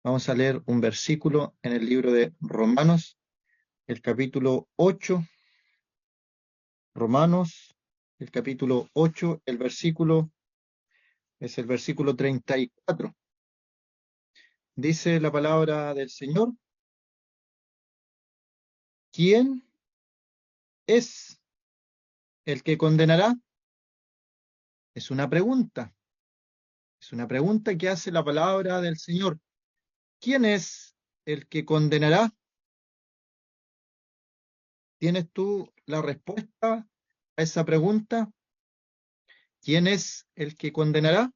Vamos a leer un versículo en el libro de Romanos, el capítulo 8. Romanos, el capítulo 8, el versículo es el versículo 34. Dice la palabra del Señor: ¿Quién es el que condenará? Es una pregunta. Es una pregunta que hace la palabra del Señor. ¿Quién es el que condenará? ¿Tienes tú la respuesta a esa pregunta? ¿Quién es el que condenará?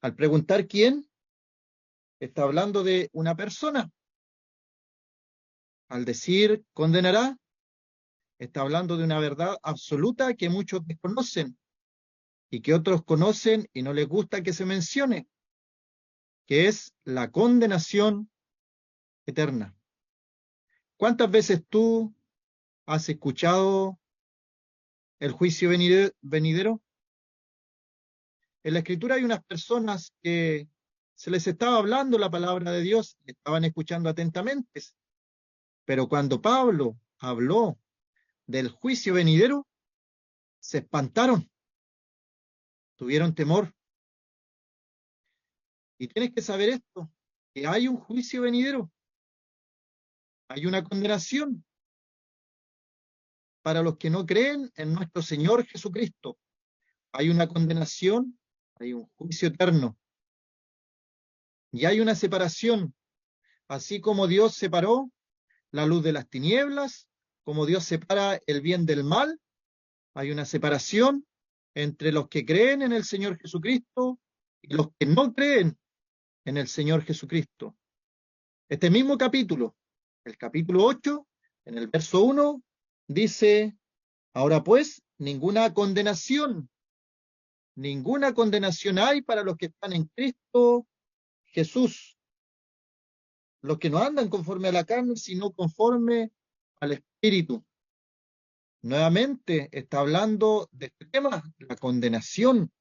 Al preguntar quién, está hablando de una persona. Al decir condenará, está hablando de una verdad absoluta que muchos desconocen y que otros conocen y no les gusta que se mencione, que es la condenación eterna. ¿Cuántas veces tú has escuchado el juicio venidero? En la Escritura hay unas personas que se les estaba hablando la palabra de Dios, estaban escuchando atentamente, pero cuando Pablo habló del juicio venidero, se espantaron, tuvieron temor. Y tienes que saber esto, que hay un juicio venidero, hay una condenación para los que no creen en nuestro Señor Jesucristo. Hay una condenación, hay un juicio eterno y hay una separación, así como Dios separó la luz de las tinieblas, como Dios separa el bien del mal, hay una separación entre los que creen en el Señor Jesucristo y los que no creen en el Señor Jesucristo. Este mismo capítulo, el capítulo 8, en el verso 1, dice: ahora pues, ninguna condenación hay para los que están en Cristo Jesús, los que no andan conforme a la carne, sino conforme al Espíritu. Nuevamente está hablando de este tema, la condenación.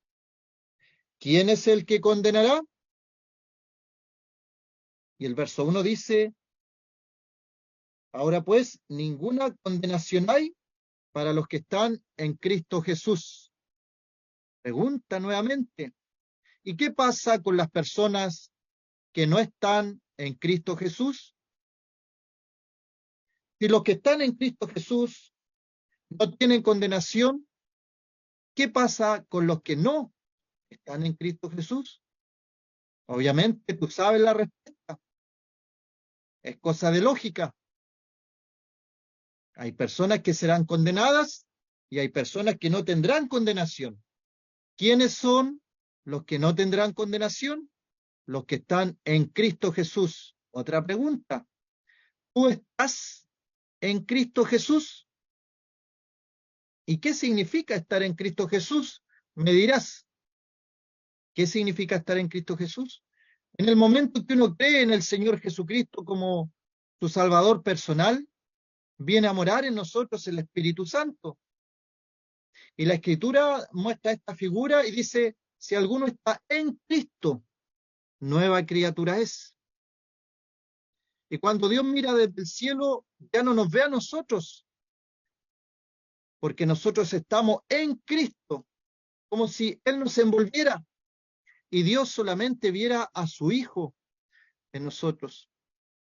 ¿Quién es el que condenará? Y el verso 1 dice: ahora pues, ninguna condenación hay para los que están en Cristo Jesús. Pregunta nuevamente: ¿y qué pasa con las personas que no están en Cristo Jesús? Si los que están en Cristo Jesús no tienen condenación, ¿qué pasa con los que no están en Cristo Jesús? Obviamente tú sabes la respuesta, es cosa de lógica. Hay personas que serán condenadas y hay personas que no tendrán condenación. ¿Quiénes son los que no tendrán condenación? Los que están en Cristo Jesús. Otra pregunta: ¿tú estás en Cristo Jesús? ¿Y qué significa estar en Cristo Jesús? Me dirás, ¿qué significa estar en Cristo Jesús? En el momento que uno cree en el Señor Jesucristo como su Salvador personal, viene a morar en nosotros el Espíritu Santo. Y la Escritura muestra esta figura y dice: si alguno está en Cristo, nueva criatura es. Y cuando Dios mira desde el cielo, ya no nos ve a nosotros, porque nosotros estamos en Cristo, como si Él nos envolviera y Dios solamente viera a su Hijo en nosotros.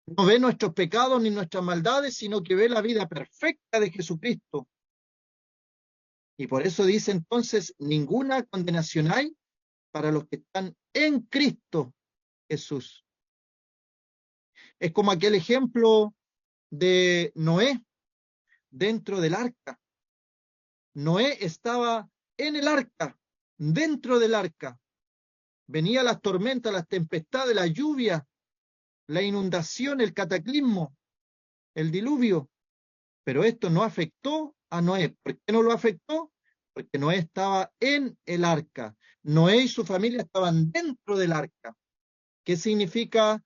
No ve nuestros pecados ni nuestras maldades, sino que ve la vida perfecta de Jesucristo. Y por eso dice entonces: ninguna condenación hay para los que están en Cristo Jesús. Es como aquel ejemplo de Noé dentro del arca. Noé estaba en el arca, dentro del arca. Venían las tormentas, las tempestades, la lluvia, la inundación, el cataclismo, el diluvio. Pero esto no afectó a Noé. ¿Por qué no lo afectó? Porque Noé estaba en el arca. Noé y su familia estaban dentro del arca. ¿Qué significa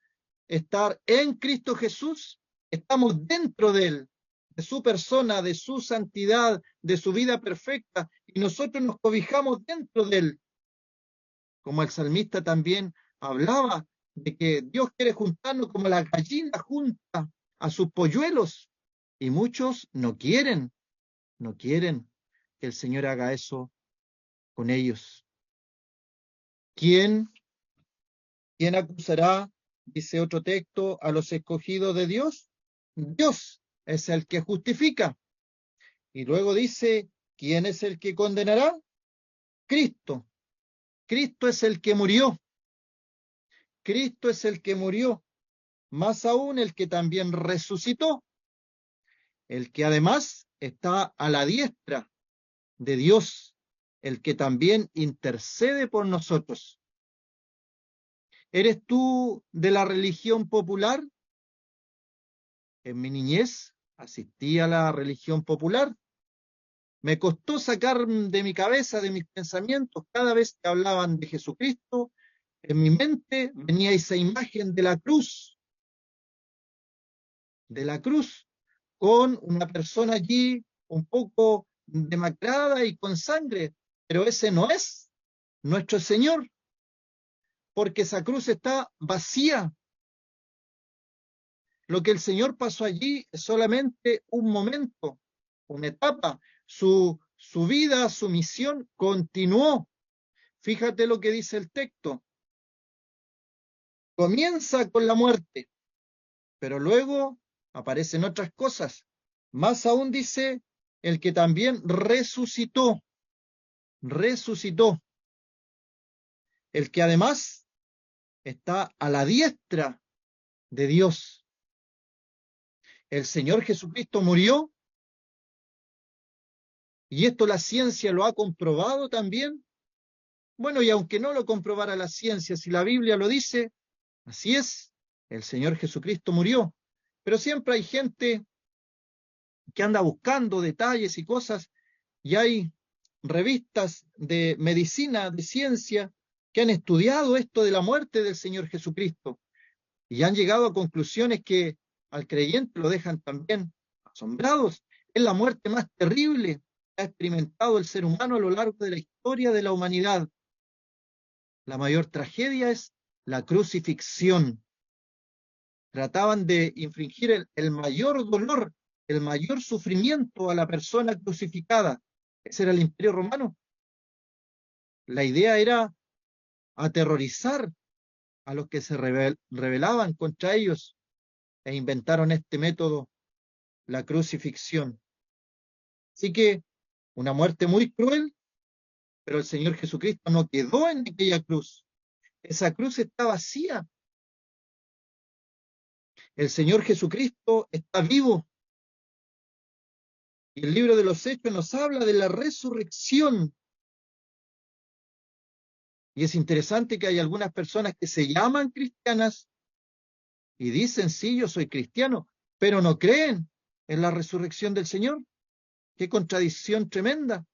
estar en Cristo Jesús? Estamos dentro de Él, de su persona, de su santidad, de su vida perfecta, y nosotros nos cobijamos dentro de Él. Como el salmista también hablaba, de que Dios quiere juntarnos como la gallina junta a sus polluelos. Y muchos no quieren que el Señor haga eso con ellos. ¿Quién acusará, dice otro texto, a los escogidos de Dios? Dios es el que justifica. Y luego dice, ¿quién es el que condenará? Cristo. Cristo es el que murió. Cristo es el que murió. Más aún el que también resucitó. El que además está a la diestra de Dios. El que también intercede por nosotros. ¿Eres tú de la religión popular? En mi niñez asistí a la religión popular. Me costó sacar de mi cabeza, de mis pensamientos, cada vez que hablaban de Jesucristo, en mi mente venía esa imagen de la cruz, con una persona allí un poco demacrada y con sangre, pero ese no es nuestro Señor, porque esa cruz está vacía. Lo que el Señor pasó allí es solamente un momento, una etapa. Su vida, su misión continuó. Fíjate lo que dice el texto. Comienza con la muerte, pero luego aparecen otras cosas. Más aún dice el que también resucitó, el que además está a la diestra de Dios. El Señor Jesucristo murió y esto la ciencia lo ha comprobado también. Bueno, y aunque no lo comprobara la ciencia, si la Biblia lo dice, así es, el Señor Jesucristo murió. Pero siempre hay gente que anda buscando detalles y cosas, y hay revistas de medicina, de ciencia, que han estudiado esto de la muerte del Señor Jesucristo y han llegado a conclusiones que al creyente lo dejan también asombrados. Es la muerte más terrible que ha experimentado el ser humano a lo largo de la historia de la humanidad. La mayor tragedia es la crucifixión. Trataban de infligir el mayor dolor, el mayor sufrimiento a la persona crucificada. Ese era el Imperio Romano. La idea era aterrorizar a los que se rebelaban contra ellos e inventaron este método, la crucifixión. Así que una muerte muy cruel, pero el Señor Jesucristo no quedó en aquella cruz. Esa cruz está vacía. El Señor Jesucristo está vivo. Y el libro de los Hechos nos habla de la resurrección. Y es interesante que hay algunas personas que se llaman cristianas y dicen, sí, yo soy cristiano, pero no creen en la resurrección del Señor. Qué contradicción tremenda.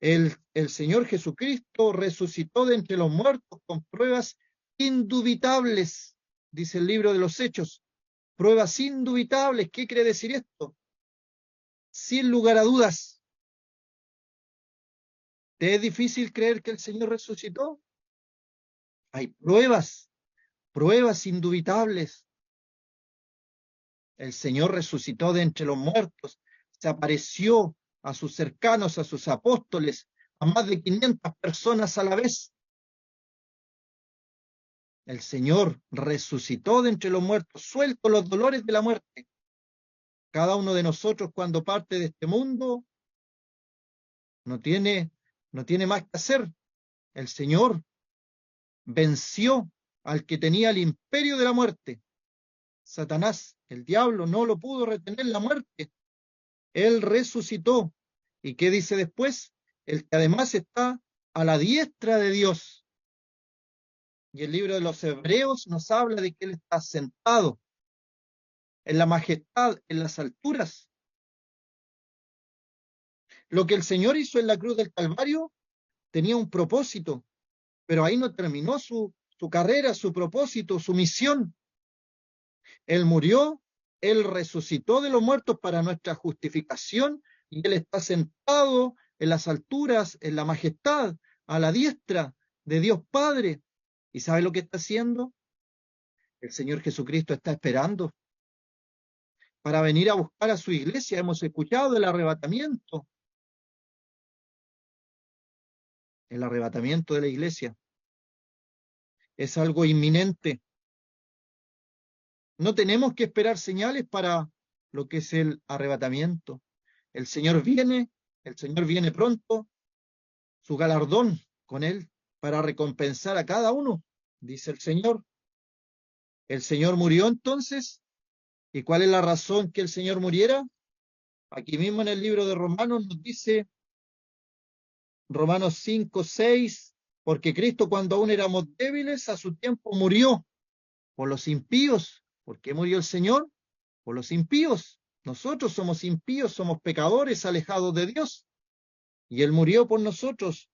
El Señor Jesucristo resucitó de entre los muertos con pruebas indubitables, dice el libro de los Hechos. Pruebas indubitables. ¿Qué quiere decir esto? Sin lugar a dudas. ¿Te es difícil creer que el Señor resucitó? Hay pruebas indubitables. El Señor resucitó de entre los muertos, se apareció a sus cercanos, a sus apóstoles, a más de 500 personas a la vez. El Señor resucitó de entre los muertos, suelto los dolores de la muerte. Cada uno de nosotros cuando parte de este mundo no tiene más que hacer. El Señor venció al que tenía el imperio de la muerte. Satanás, el diablo, no lo pudo retener la muerte. Él resucitó. ¿Y qué dice después? El que además está a la diestra de Dios. Y el libro de los Hebreos nos habla de que Él está sentado en la majestad, en las alturas. Lo que el Señor hizo en la cruz del Calvario tenía un propósito, pero ahí no terminó su carrera, su propósito, su misión. Él murió, Él resucitó de los muertos para nuestra justificación y Él está sentado en las alturas, en la majestad, a la diestra de Dios Padre. ¿Y sabe lo que está haciendo? El Señor Jesucristo está esperando para venir a buscar a su iglesia. Hemos escuchado el arrebatamiento de la iglesia. Es algo inminente. No tenemos que esperar señales para lo que es el arrebatamiento. El Señor viene pronto, su galardón con él para recompensar a cada uno, dice el Señor. El Señor murió entonces. ¿Y cuál es la razón que el Señor muriera? Aquí mismo en el libro de Romanos nos dice, Romanos 5:6, porque Cristo cuando aún éramos débiles, a su tiempo murió por los impíos. ¿Por qué murió el Señor? Por los impíos. Nosotros somos impíos, somos pecadores, alejados de Dios. Y Él murió por nosotros.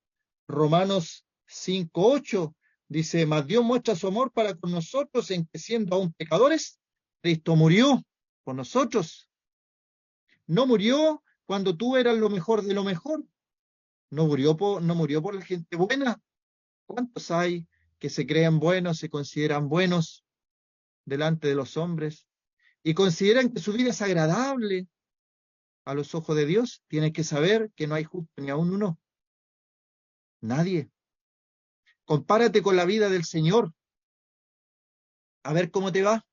Romanos 5:8 dice, mas Dios muestra su amor para con nosotros en que siendo aún pecadores, Cristo murió por nosotros. No murió cuando tú eras lo mejor de lo mejor. No murió por la gente buena. ¿Cuántos hay que se creen buenos, se consideran buenos delante de los hombres y consideran que su vida es agradable a los ojos de Dios? Tienes que saber que no hay justo ni aún uno. Nadie. Compárate con la vida del Señor. A ver cómo te va.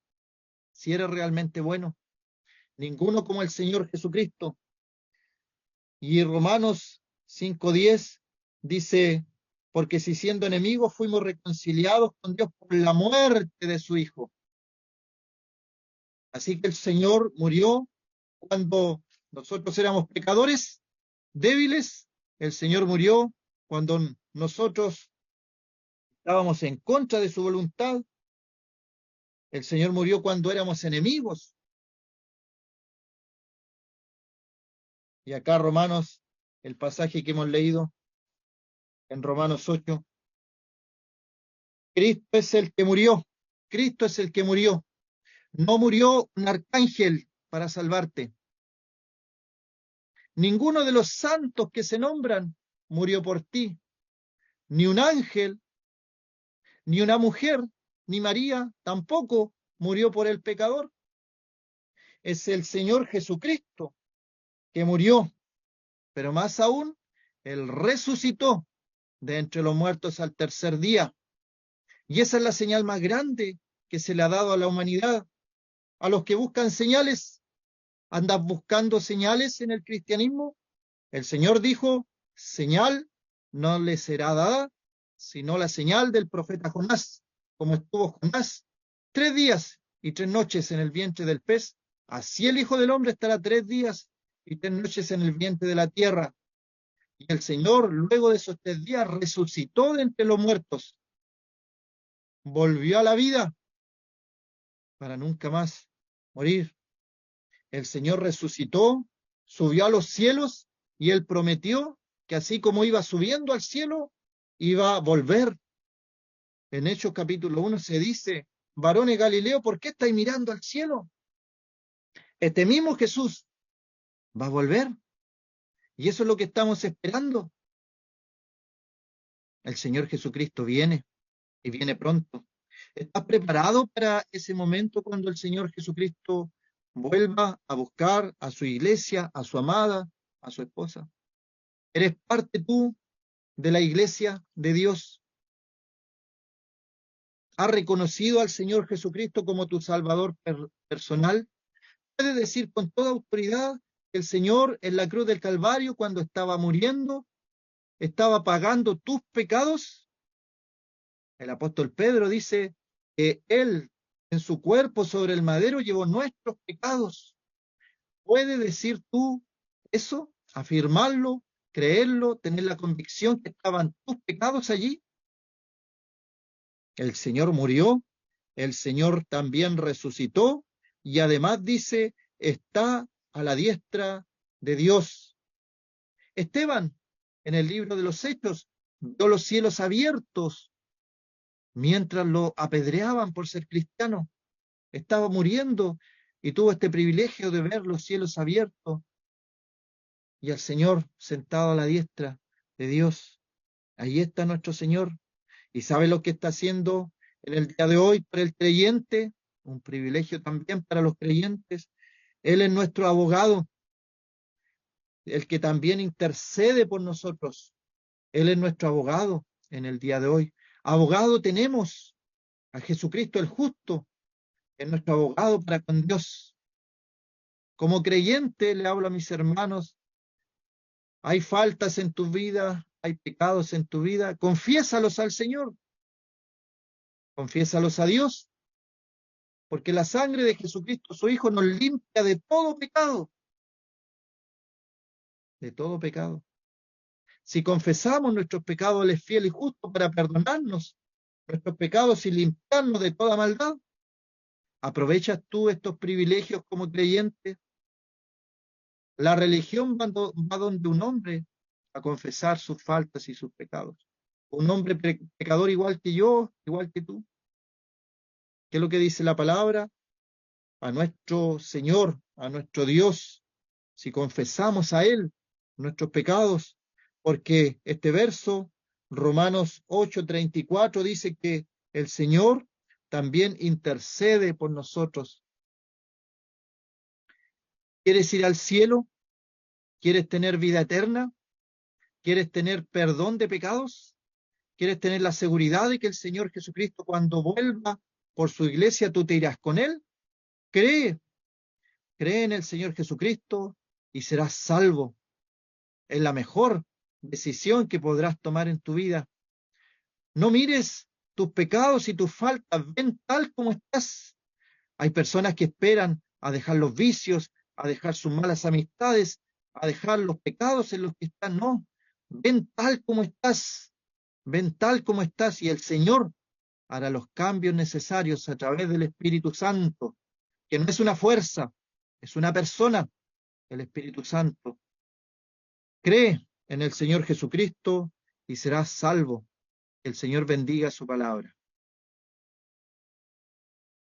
Si eres realmente bueno. Ninguno como el Señor Jesucristo. Y Romanos 5:10 dice, porque si siendo enemigos fuimos reconciliados con Dios por la muerte de su Hijo. Así que el Señor murió cuando nosotros éramos pecadores, débiles. El Señor murió cuando nosotros estábamos en contra de su voluntad. El Señor murió cuando éramos enemigos. Y acá Romanos, el pasaje que hemos leído en Romanos 8, Cristo es el que murió. Cristo es el que murió. No murió un arcángel para salvarte. Ninguno de los santos que se nombran murió por ti. Ni un ángel, ni una mujer, ni María tampoco murió por el pecador. Es el Señor Jesucristo que murió, pero más aún, Él resucitó de entre los muertos al tercer día. Y esa es la señal más grande que se le ha dado a la humanidad. A los que buscan señales, ¿andas buscando señales en el cristianismo? El Señor dijo, señal no le será dada, sino la señal del profeta Jonás, como estuvo Jonás 3 días y 3 noches en el vientre del pez, así el Hijo del Hombre estará 3 días y 3 noches en el vientre de la tierra. Y el Señor, luego de esos 3 días, resucitó de entre los muertos, volvió a la vida para nunca más morir. El Señor resucitó, subió a los cielos y Él prometió que así como iba subiendo al cielo, iba a volver. En Hechos capítulo 1 se dice, varones Galileo, ¿por qué estáis mirando al cielo? Este mismo Jesús va a volver. Y eso es lo que estamos esperando. El Señor Jesucristo viene y viene pronto. ¿Estás preparado para ese momento cuando el Señor Jesucristo vuelva a buscar a su iglesia, a su amada, a su esposa? ¿Eres parte tú de la iglesia de Dios? ¿Has reconocido al Señor Jesucristo como tu Salvador personal? ¿Puedes decir con toda autoridad que el Señor en la cruz del Calvario, cuando estaba muriendo, estaba pagando tus pecados? El apóstol Pedro dice que Él en su cuerpo sobre el madero llevó nuestros pecados. ¿Puedes decir tú eso? ¿Afirmarlo? ¿Creerlo? ¿Tener la convicción que estaban tus pecados allí? El Señor murió, el Señor también resucitó y además dice, está a la diestra de Dios. Esteban, en el libro de los Hechos, vio los cielos abiertos mientras lo apedreaban por ser cristiano. Estaba muriendo y tuvo este privilegio de ver los cielos abiertos y al Señor sentado a la diestra de Dios. Ahí está nuestro Señor. ¿Y sabe lo que está haciendo en el día de hoy para el creyente? Un privilegio también para los creyentes. Él es nuestro abogado, el que también intercede por nosotros. Él es nuestro abogado en el día de hoy. Abogado tenemos a Jesucristo el justo, es nuestro abogado para con Dios. Como creyente le hablo a mis hermanos, hay faltas en tu vida, hay pecados en tu vida, confiésalos al Señor, confiésalos a Dios, porque la sangre de Jesucristo, su Hijo, nos limpia de todo pecado, de todo pecado. Si confesamos nuestros pecados, Él es fiel y justo para perdonarnos nuestros pecados y limpiarnos de toda maldad. ¿Aprovechas tú estos privilegios como creyente? La religión va donde un hombre a confesar sus faltas y sus pecados. Un hombre pecador igual que yo, igual que tú. ¿Qué es lo que dice la palabra? A nuestro Señor, a nuestro Dios, si confesamos a Él nuestros pecados, porque este verso, Romanos 8:34, dice que el Señor también intercede por nosotros. ¿Quieres ir al cielo? ¿Quieres tener vida eterna? ¿Quieres tener perdón de pecados? ¿Quieres tener la seguridad de que el Señor Jesucristo, cuando vuelva por su iglesia, tú te irás con Él? Cree, cree en el Señor Jesucristo y serás salvo. Es la mejor decisión que podrás tomar en tu vida. No mires tus pecados y tus faltas, ven tal como estás. Hay personas que esperan a dejar los vicios, a dejar sus malas amistades, a dejar los pecados en los que están. No, ven tal como estás, ven tal como estás y el Señor hará los cambios necesarios a través del Espíritu Santo, que no es una fuerza, es una persona, el Espíritu Santo. Cree en el Señor Jesucristo y serás salvo. El Señor bendiga su palabra.